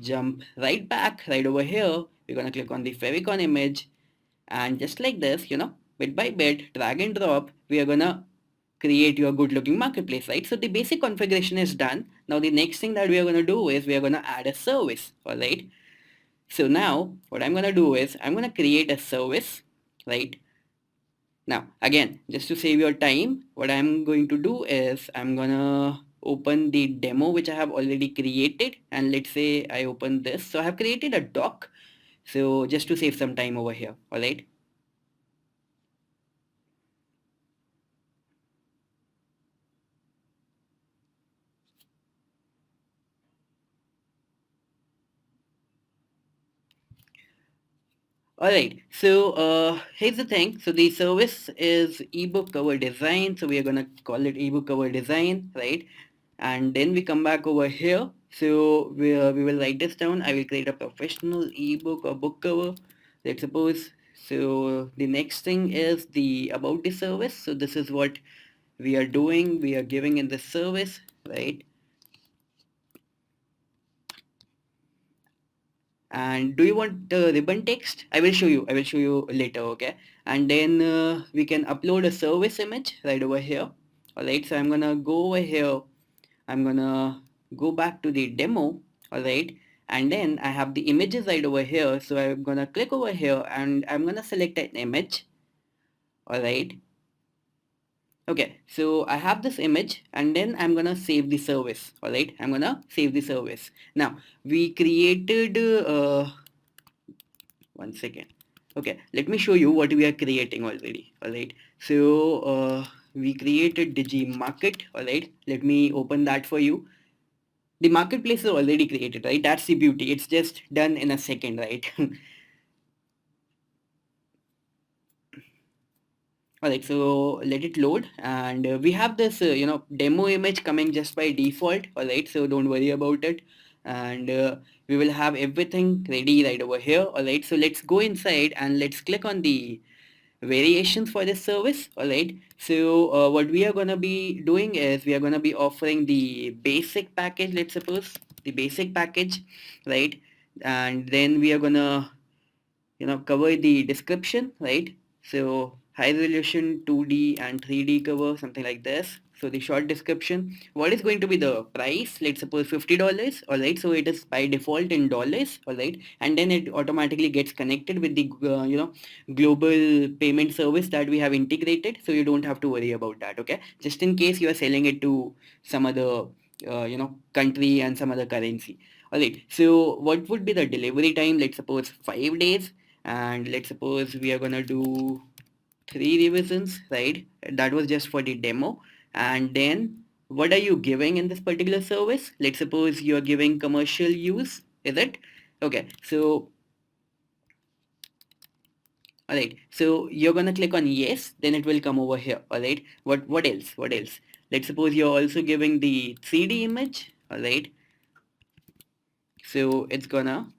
jump right back right over here. We're going to click on the favicon image, and just like this, bit by bit, drag and drop, we are going to create your good looking marketplace, right? So the basic configuration is done. Now the next thing that we are going to do is we are going to add a service. All right, so now what I'm going to do is I'm going to create a service, right? Now again, just to save your time, what I'm going to do is I'm going to open the demo which I have already created, and let's say I open this. So I have created a doc, so just to save some time over here. All right, Alright, so here's the thing. So the service is ebook cover design. So we are gonna call it ebook cover design, right? And then we come back over here. So we will write this down. I will create a professional ebook or book cover. Let's suppose. So the next thing is the about the service. So this is what we are doing. We are giving in this service, right? And do you want the ribbon text? I will show you later, okay? And then we can upload a service image right over here. All right, so I'm gonna go over here. I'm gonna go back to the demo. All right, and then I have the images right over here. So I'm gonna click over here and I'm gonna select an image. All right, okay, so I have this image and then I'm gonna save the service. All right, I'm gonna save the service. Now we created one second. Okay, let me show you what we are creating already. All right, so we created digi market. All right, let me open that for you. The marketplace is already created, right? That's the beauty. It's just done in a second, right? All right, so let it load, and we have this demo image coming just by default. All right, so don't worry about it, and we will have everything ready right over here. All right, so let's go inside and let's click on the variations for this service. All right, so what we are going to be doing is we are going to be offering the basic package. Let's suppose the basic package, right? And then we are going to cover the description, right? So high resolution 2D and 3D cover, something like this. So the short description, what is going to be the price? Let's suppose $50. All right, so it is by default in dollars. All right, and then it automatically gets connected with the global payment service that we have integrated, so you don't have to worry about that. Okay, just in case you are selling it to some other country and some other currency. All right, so what would be the delivery time? Let's suppose 5 days, and let's suppose we are gonna do 3 revisions, right? That was just for the demo. And then what are you giving in this particular service? Let's suppose you're giving commercial use, is it? Okay, so all right, so you're gonna click on yes, then it will come over here. All right, what else? What else? Let's suppose you're also giving the 3D image. All right, so it's gonna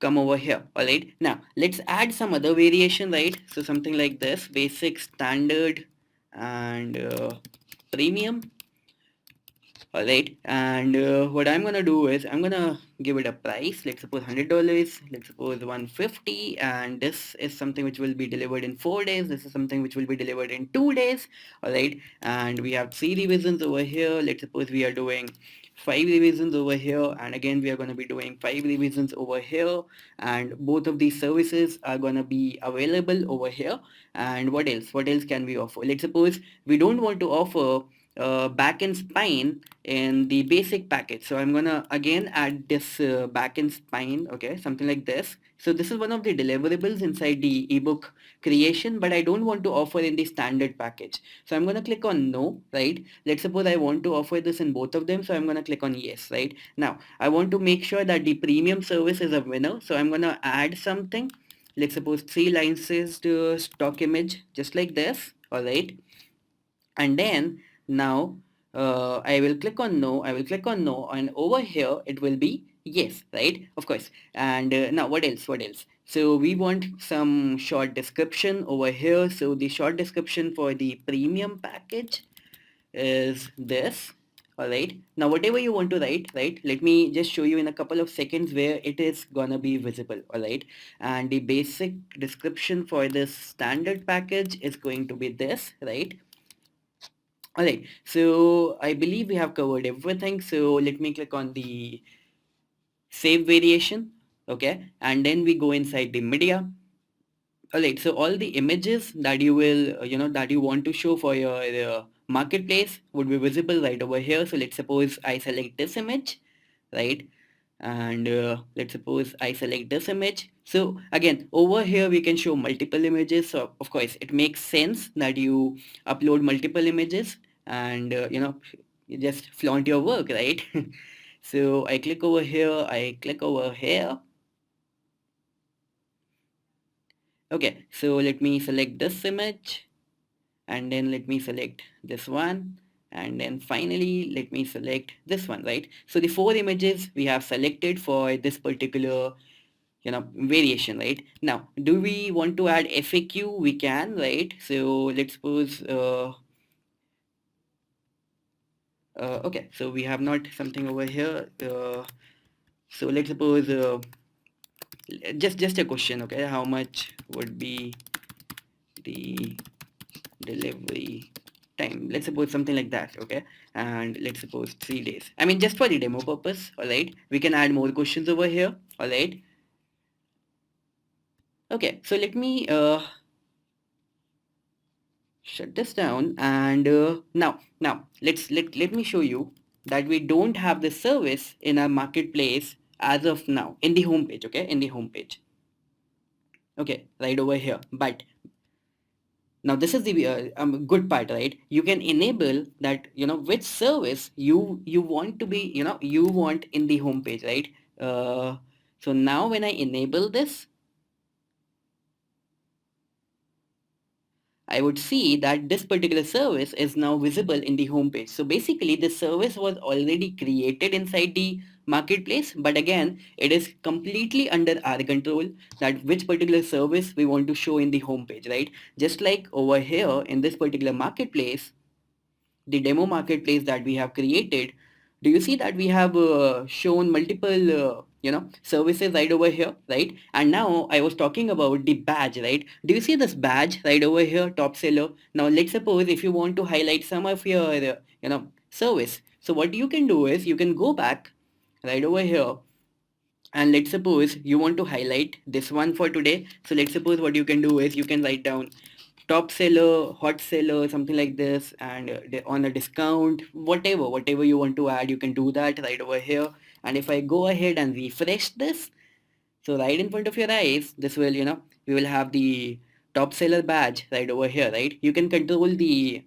come over here. All right, now let's add some other variation, right? So something like this: basic, standard, and premium. All right, and what I'm gonna do is I'm gonna give it a price. Let's suppose $100. Let's suppose 150, and this is something which will be delivered in 4 days. This is something which will be delivered in 2 days. All right, and we have 3 revisions over here. Let's suppose we are doing 5 revisions over here, and again we are going to be doing 5 revisions over here, and both of these services are going to be available over here. And what else? What else can we offer? Let's suppose we don't want to offer backend spine in the basic package, so I'm gonna again add this backend spine, okay, something like this. So this is one of the deliverables inside the ebook creation, but I don't want to offer in the standard package, so I'm gonna click on no, right? Let's suppose I want to offer this in both of them, so I'm gonna click on yes. Right now I want to make sure that the premium service is a winner, so I'm gonna add something. Let's suppose 3 lines is the stock image, just like this. All right, and then now I will click on no, I will click on no, and over here it will be yes, right? Of course. And now what else? What else? So we want some short description over here. So the short description for the premium package is this. Alright, now whatever you want to write, right, let me just show you in a couple of seconds where it is gonna be visible. Alright, and the basic description for this standard package is going to be this, right? Alright, so I believe we have covered everything, so let me click on the save variation, okay, and then we go inside the media. Alright, so all the images that you will, that you want to show for your marketplace would be visible right over here. So let's suppose I select this image, right? And let's suppose I select this image. So again, over here we can show multiple images. So of course, it makes sense that you upload multiple images and, you just flaunt your work, right? So I click over here, I click over here. Okay, so let me select this image and then let me select this one and then finally let me select this one, right? So the four images we have selected for this particular variation, right? Now do we want to add FAQ? We can, right? So let's suppose okay, so we have not something over here, so let's suppose just a question, okay, how much would be the delivery time, let's suppose something like that, okay, and let's suppose 3 days. I mean, just for the demo purpose. All right, we can add more questions over here. All right, okay, so let me shut this down and now let me show you that we don't have this service in our marketplace as of now in the home page, okay, in the home page, okay, right over here. But now this is the good part, right? You can enable that, which service you want to be, you want in the home page, right? So now when I enable this, I would see that this particular service is now visible in the home page. So basically this service was already created inside the marketplace, but again, it is completely under our control that which particular service we want to show in the home page, right? Just like over here in this particular marketplace, the demo marketplace that we have created, do you see that we have shown multiple services right over here, right? And now I was talking about the badge, right? Do you see this badge right over here, top seller? Now let's suppose if you want to highlight some of your service, so what you can do is you can go back right over here and let's suppose you want to highlight this one for today. So let's suppose what you can do is you can write down top seller, hot seller, something like this, and on a discount, whatever you want to add, you can do that right over here. And if I go ahead and refresh this, so right in front of your eyes, this will, we will have the top seller badge right over here, right? You can control the,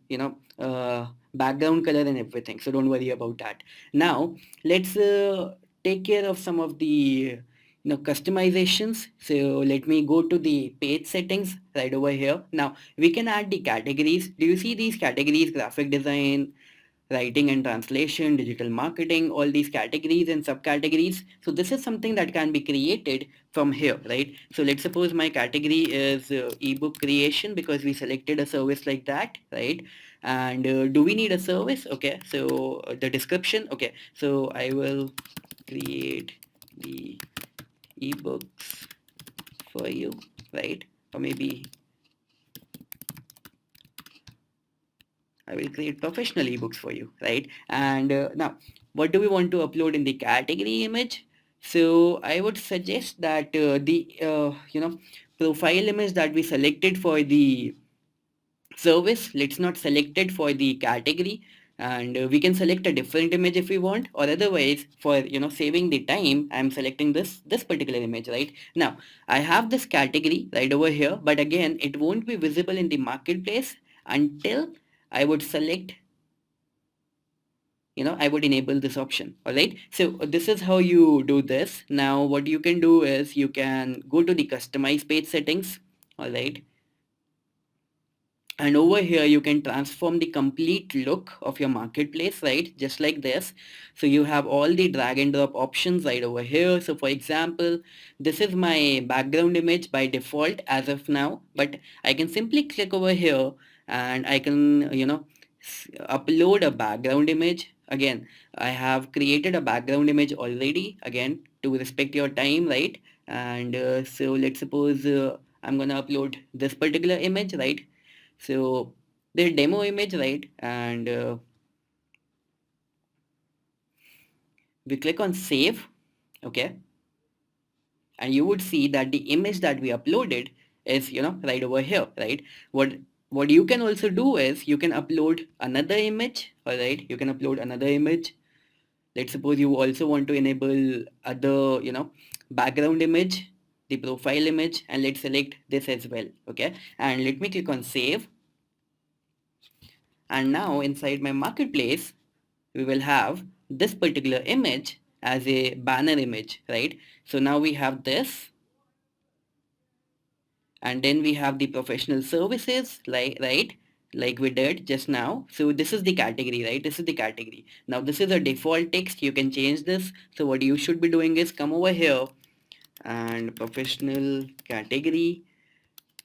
background color and everything. So don't worry about that. Now, let's take care of some of the, customizations. So let me go to the page settings right over here. Now, we can add the categories. Do you see these categories? Graphic design, writing and translation, digital marketing, all these categories and subcategories. So this is something that can be created from here, right? So let's suppose my category is ebook creation because we selected a service like that, right? And do we need a service? Okay, so the description, okay, so I will create the ebooks for you, right? Or maybe I will create professional ebooks for you, right? And now, what do we want to upload in the category image? So I would suggest that the profile image that we selected for the service, let's not select it for the category, and we can select a different image if we want, or otherwise for saving the time, I'm selecting this particular image. Right now I have this category right over here, but again it won't be visible in the marketplace until I would select, I would enable this option. All right, so this is how you do this. Now what you can do is you can go to the customize page settings. All right, and over here you can transform the complete look of your marketplace, right? Just like this. So you have all the drag and drop options right over here. So for example, this is my background image by default as of now, but I can simply click over here and I can upload a background image again, I have created a background image already, again, to respect your time, right? And so let's suppose I'm gonna upload this particular image, right? So the demo image, right? And we click on save, okay? And you would see that the image that we uploaded is, right over here, right? What you can also do is you can upload another image, all right? You can upload another image. Let's suppose you also want to enable other, background image, the profile image, and let's select this as well, okay? And let me click on save. And now inside my marketplace, we will have this particular image as a banner image, right? So now we have this, and then we have the professional services, like, right, like we did just now. So this is the category, right? This is the category. Now this is a default text. You can change this. So what you should be doing is come over here and professional category.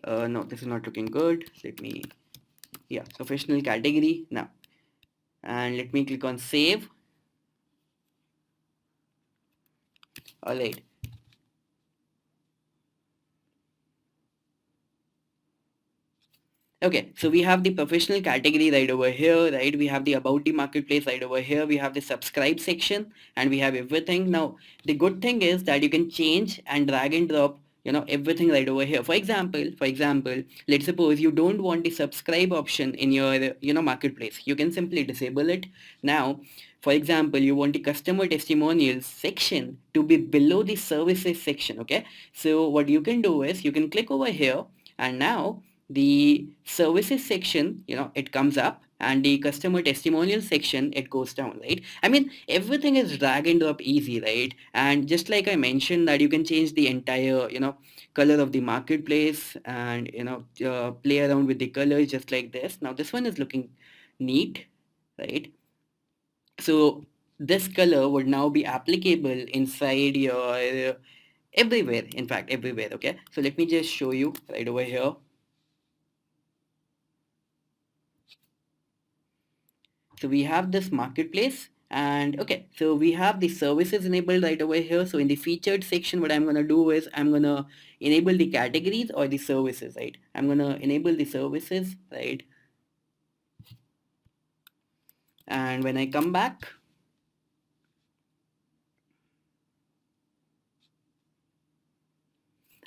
No, this is not looking good. Let me, yeah, professional category now. And let me click on save. All right. Okay, so we have the professional category right over here, right? We have the about the marketplace right over here. We have the subscribe section, and we have everything. Now, the good thing is that you can change and drag and drop, everything right over here. For example, let's suppose you don't want the subscribe option in your, marketplace. You can simply disable it. Now, for example, you want the customer testimonials section to be below the services section, okay? So what you can do is you can click over here, and now the services section, it comes up, and the customer testimonial section, it goes down, right? I mean, everything is drag and drop easy, right? And just like I mentioned that you can change the entire, color of the marketplace, and play around with the colors just like this. Now this one is looking neat, right? So this color would now be applicable inside your everywhere, in fact everywhere, okay? So let me just show you right over here. So we have this marketplace, and okay, so we have the services enabled right over here. So in the featured section, what I'm going to do is I'm going to enable the categories or the services, right? I'm going to enable the services, right? And when I come back,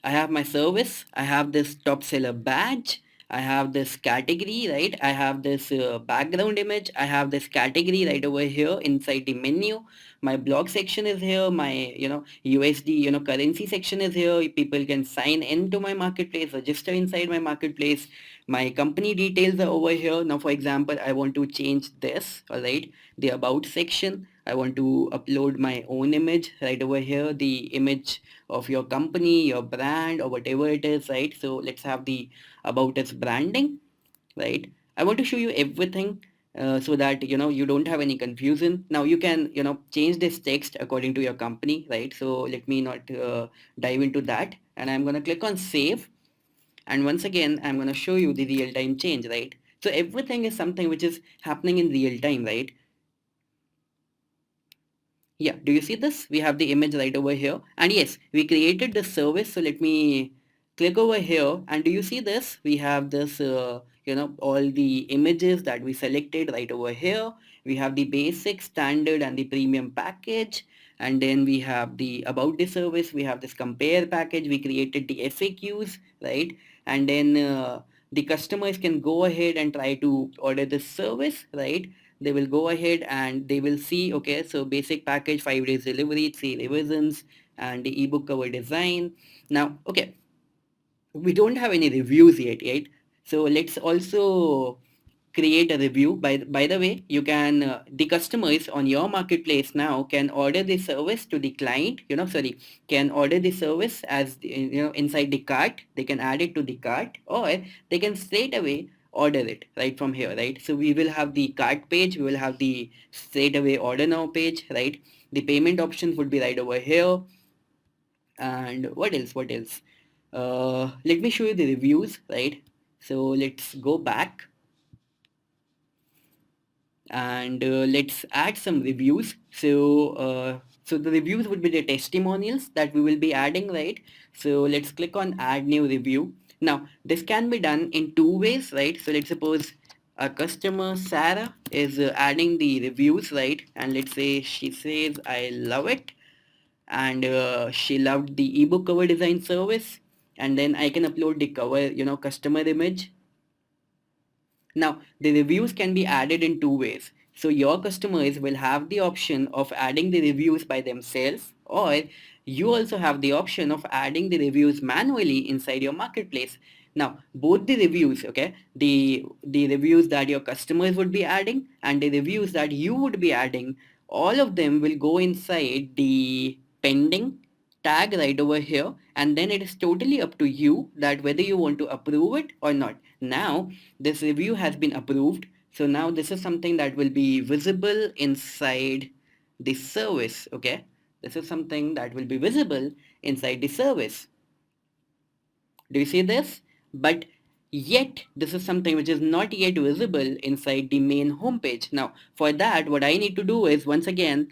I have my service, I have this top seller badge, I have this category, right? I have this background image, I have this category right over here inside the menu. My blog section is here, my, USD, currency section is here. People can sign into my marketplace, register inside my marketplace. My company details are over here. Now, for example, I want to change this, all right? The about section, I want to upload my own image right over here, the image of your company, your brand, or whatever it is, right? So let's have the about us branding, right? I want to show you everything so that you don't have any confusion. Now you can change this text according to your company, right? So let me not dive into that, and I'm going to click on save. And once again, I'm going to show you the real-time change, right? So everything is something which is happening in real time, right? Yeah, do you see this? We have the image right over here. And yes, we created the service. So let me click over here. And do you see this? We have this, all the images that we selected right over here. We have the basic, standard, and the premium package. And then we have the about the service. We have this compare package. We created the FAQs, right? And then the customers can go ahead and try to order this service, right? They will go ahead and they will see, okay, so basic package, 5 days delivery, 3 revisions, and the ebook cover design. Now, okay, we don't have any reviews yet, right? So let's also create a review. By the way, you can the customers on your marketplace now can order the service to the client, sorry, can order the service as inside the cart. They can add it to the cart, or they can straight away order it right from here, right? So we will have the cart page, we will have the straight away order now page, right? The payment options would be right over here. And what else, let me show you the reviews, right? So let's go back. and let's add some reviews. So the reviews would be the testimonials that we will be adding, right? So let's click on add new review. Now this can be done in two ways, right? So let's suppose a customer Sarah is adding the reviews, right? And let's say she says I love it, and she loved the ebook cover design service, and then I can upload the cover, customer image. Now, the reviews can be added in two ways. So your customers will have the option of adding the reviews by themselves, or you also have the option of adding the reviews manually inside your marketplace. Now, both the reviews, okay, the reviews that your customers would be adding and the reviews that you would be adding, all of them will go inside the pending tag right over here, and then it is totally up to you that whether you want to approve it or not. Now this review has been approved, so now this is something that will be visible inside the service. Okay, this is something that will be visible inside the service. Do you see this? But yet this is something which is not yet visible inside the main homepage. Now for that, what I need to do is, once again,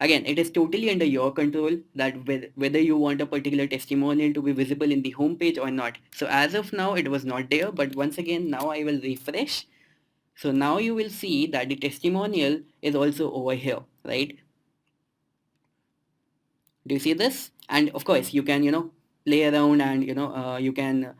it is totally under your control that whether you want a particular testimonial to be visible in the homepage or not. So as of now, it was not there, but once again, now I will refresh. So now you will see that the testimonial is also over here, right? Do you see this? And of course, you can, play around, and, you can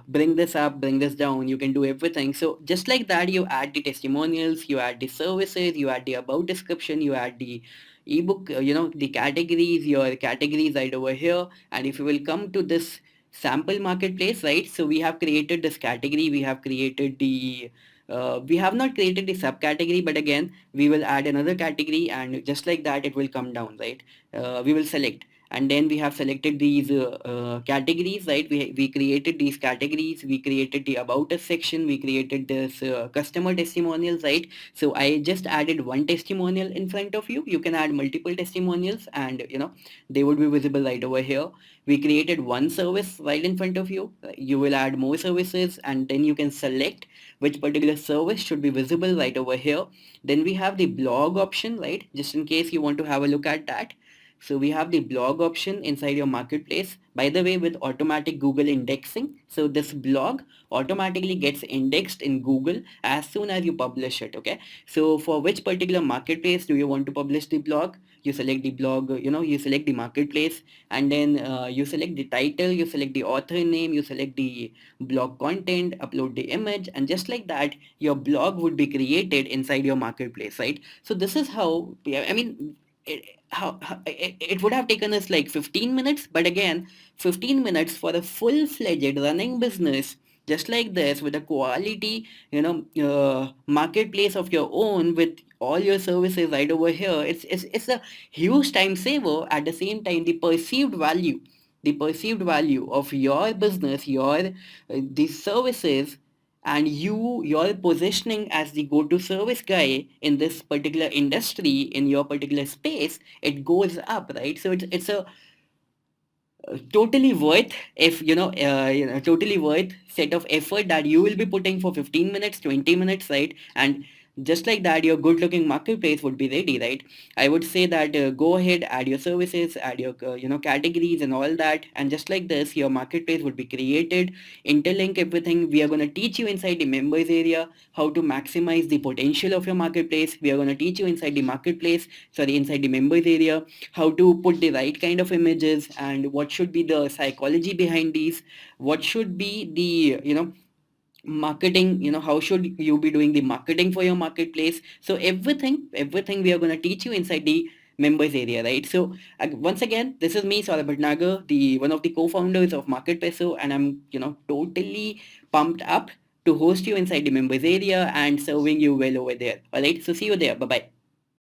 bring this up, bring this down. You can do everything. So just like that, you add the testimonials, you add the services, you add the about description, you add the ebook, the categories, your categories right over here. And if you will come to this sample marketplace, right? So we have created this category, we have created we have not created the subcategory, but again, we will add another category, and just like that, it will come down, right? We will select, and then we have selected these categories, right? We created these categories, we created the about us section, we created this customer testimonials, right? So I just added one testimonial in front of you. You can add multiple testimonials, and they would be visible right over here. We created one service right in front of you. You will add more services, and then you can select which particular service should be visible right over here. Then we have the blog option, right? Just in case you want to have a look at that. So we have the blog option inside your marketplace. By the way, with automatic Google indexing, so this blog automatically gets indexed in Google as soon as you publish it. Okay. So for which particular marketplace do you want to publish the blog? You select the blog, you select the marketplace, and then you select the title, you select the author name, you select the blog content, upload the image, and just like that, your blog would be created inside your marketplace, right? So this is how, I mean, it would have taken us like 15 minutes, but again, 15 minutes for a full-fledged running business just like this, with a quality, marketplace of your own, with all your services right over here. It's a huge time saver. At the same time, the perceived value of your business, these services, and your positioning as the go-to service guy in this particular industry, in your particular space, it goes up, right? So it's a totally worth, if totally worth set of effort that you will be putting for 15 minutes, 20 minutes, right? And just like that, your good looking marketplace would be ready, right? I would say that go ahead, add your services, add your categories and all that, and just like this, your marketplace would be created. Interlink everything. We are going to teach you inside the members area how to maximize the potential of your marketplace. We are going to teach you inside the inside the members area, how to put the right kind of images, and what should be the psychology behind these, what should be the marketing, how should you be doing the marketing for your marketplace. So everything we are going to teach you inside the members area, right? So once again, this is me, Saurabh Bhatnagar, the one of the co-founders of MarketPresso, and I'm totally pumped up to host you inside the members area and serving you well over there. All right, so see you there. Bye bye.